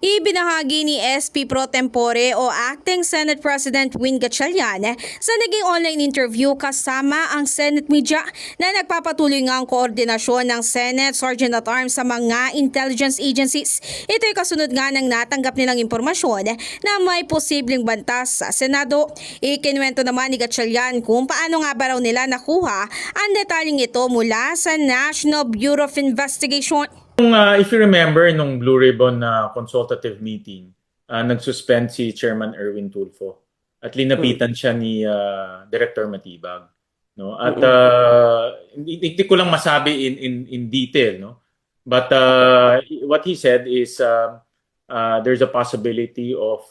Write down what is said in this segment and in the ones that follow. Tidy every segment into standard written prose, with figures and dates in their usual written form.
Ibinahagi ni SP Pro Tempore o Acting Senate President Win Gatchalian sa naging online interview kasama ang Senate media na nagpapatuloy nga ang koordinasyon ng Senate Sergeant at Arms sa mga intelligence agencies. Ito'y kasunod nga ng natanggap nilang impormasyon na may posibleng bantas sa Senado. Ikinuwento naman ni Gatchalian kung paano nga ba raw nila nakuha ang detalyeng ito mula sa National Bureau of Investigation. If you remember, nung Blue Ribbon na consultative meeting, nagsuspend si Chairman Erwin Tulfo at linapitan siya ni Director Matibag. No? At hindi ko lang masabi in detail. No? But what he said is there's a possibility of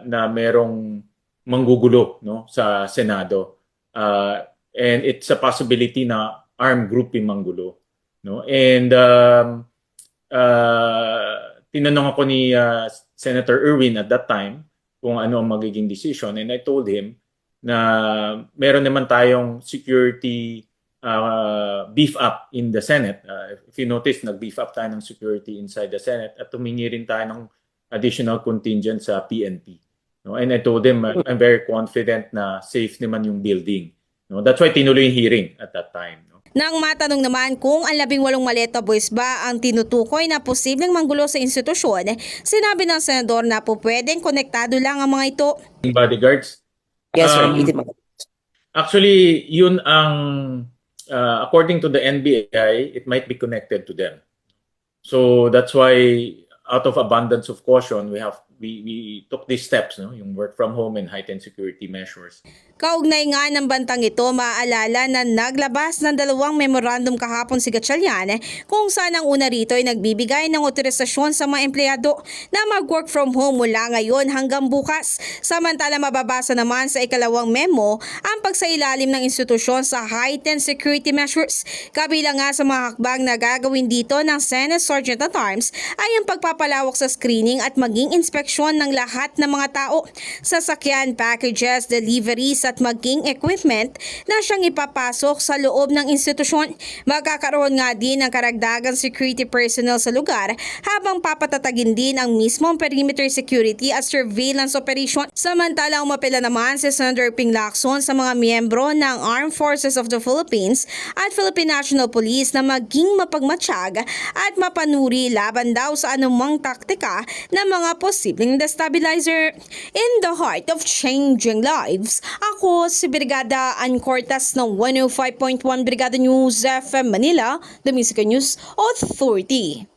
na merong manggugulo, no, sa Senado. And it's a possibility na armed group yung manggulo. No? And tinanong ako ni Senator Erwin at that time kung ano ang magiging decision, and I told him na meron naman tayong security beef up in the Senate. If you notice, nag-beef up tayo ng security inside the Senate at tumingi rin tayo ng additional contingent sa PNP. No? And I told him I'm very confident na safe naman yung building. No? That's why tinuloy yung hearing at that time. No? Nang matanong naman kung ang 18 maleta boys ba ang tinutukoy na posibleng manggulo sa institusyon, sinabi ng senador na po pwedeng konektado lang ang mga ito. Bodyguards? Yes, sir. Actually, yun ang, according to the NBI, it might be connected to them. So that's why, out of abundance of caution, we took these steps, no? Yung work from home and heightened security measures. Kaugnay nga ng bantang ito, maaalala na naglabas ng 2 memorandum kahapon si Gatchalian kung saan ang una rito ay nagbibigay ng otorisasyon sa mga empleyado na mag-work from home mula ngayon hanggang bukas. Samantala mababasa naman sa ikalawang memo ang pagsailalim ng institusyon sa heightened security measures. Kabilang nga sa mga hakbang na gagawin dito ng Senate Sergeant at Arms ay ang pagpapalawak sa screening at maging inspeksyon ng lahat ng mga tao, sasakyan, packages, deliveries at maging equipment na siyang ipapasok sa loob ng institusyon. Magkakaroon nga din ng karagdagang security personnel sa lugar habang papatatagin din ang mismong perimeter security at surveillance operation. Samantalang umapela naman si Senator Ping Lacson sa mga miyembro ng Armed Forces of the Philippines at Philippine National Police na maging mapagmatsyag at mapanuri laban daw sa anumang taktika ng mga posibleng destabilizer. In the heart of changing lives, ako si Brigada Ann Cortas ng 105.1 Brigada News FM Manila, the Music News Authority.